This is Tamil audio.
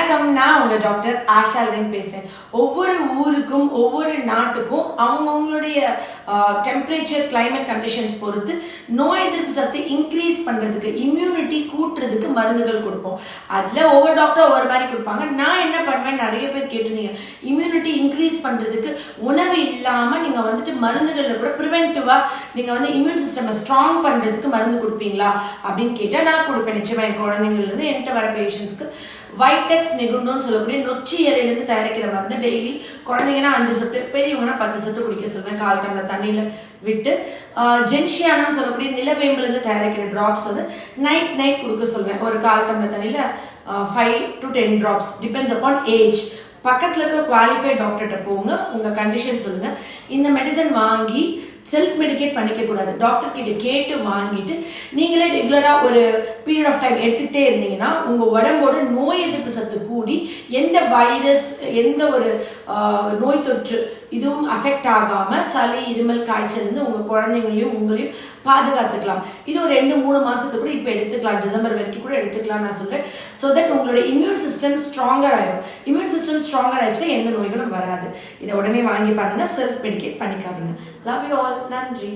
வணக்கம், நான் உங்க டாக்டர் ஆஷாலின் பேசுறேன். ஒவ்வொரு ஊருக்கும் ஒவ்வொரு நாட்டுக்கும் அவங்கவுங்களுடைய டெம்பரேச்சர் கிளைமேட் கண்டிஷன்ஸ் பொறுத்து நோய் எதிர்ப்பு சக்தி இன்க்ரீஸ் பண்றதுக்கு, இம்யூனிட்டி கூட்டுறதுக்கு மருந்துகள் கொடுப்போம். அதுல ஒவ்வொரு டாக்டர் ஒவ்வொரு மாதிரி கொடுப்பாங்க. நான் என்ன பண்ணுவேன், நிறைய பேர் கேட்டிருந்தீங்க, இம்யூனிட்டி இன்க்ரீஸ் பண்றதுக்கு உணவு இல்லாம நீங்க வந்துட்டு மருந்துகள்ல கூட ப்ரிவென்டிவா நீங்க வந்து இம்யூன் சிஸ்டமை ஸ்ட்ராங் பண்றதுக்கு மருந்து கொடுப்பீங்களா அப்படின்னு கேட்டா நான் கொடுப்பேன். நிச்சயமா என் குழந்தைங்கள்ல இருந்து என்கிட்ட வர பேஷண்ட்ஸ்க்கு வைடெக்ஸ் நெகுண்டோன்னு சொல்லக்கூடிய நொச்சி இலையிலேருந்து தயாரிக்கிற மருந்து டெய்லி குழந்தைங்கன்னா 5 சொட்டு, பெரியவங்கன்னா 10 சொட்டு குடிக்க சொல்லுவேன். 1/4 டம்ளர் தண்ணியில் விட்டு. ஜென்ஷியானான்னு சொல்லக்கூடிய நிலவேம்புலேருந்து தயாரிக்கிற ட்ராப்ஸ் வந்து நைட் கொடுக்க சொல்லுவேன். ஒரு 1/4 டம்ளர் தண்ணியில் 5 to 10 drops depends upon age. பக்கத்தில் இருக்க குவாலிஃபைட் டாக்டர்கிட்ட போங்க, உங்கள் கண்டிஷன் சொல்லுங்கள். இந்த மெடிசன் வாங்கி செல்ஃப் மெடிக்கேட் பண்ணிக்க கூடாது. டாக்டர் கிட்ட கேட்டு வாங்கிட்டு நீங்களே ரெகுலராக ஒரு பீரியட் ஆஃப் டைம் எடுத்துக்கிட்டே இருந்தீங்கன்னா உங்கள் உடம்போட நோய் எதிர்ப்பு சத்து கூடி எந்த வைரஸ், எந்த ஒரு நோய் தொற்று இதுவும் அஃபெக்ட் ஆகாமல் சளி, இருமல், காய்ச்சல் இருந்து உங்கள் குழந்தைங்களையும் உங்களையும் பாதுகாத்துக்கலாம். இது ஒரு 2-3 மாதத்துக்கு கூட இப்போ எடுத்துக்கலாம். டிசம்பர் வரைக்கும் கூட எடுத்துக்கலாம் நான் சொல்கிறேன். ஸோ தட் உங்களோட இம்யூன் சிஸ்டம் ஸ்ட்ராங்கர் ஆயிடும். இம்யூன் சிஸ்டம் ஸ்ட்ராங்கர் ஆயிடுச்சுன்னா எந்த நோய்களும் வராது. இதை உடனே வாங்கி பண்ணுங்க, செல்ஃப் மெடிக்கேட் பண்ணிக்காதீங்க. Love you all. நன்றி.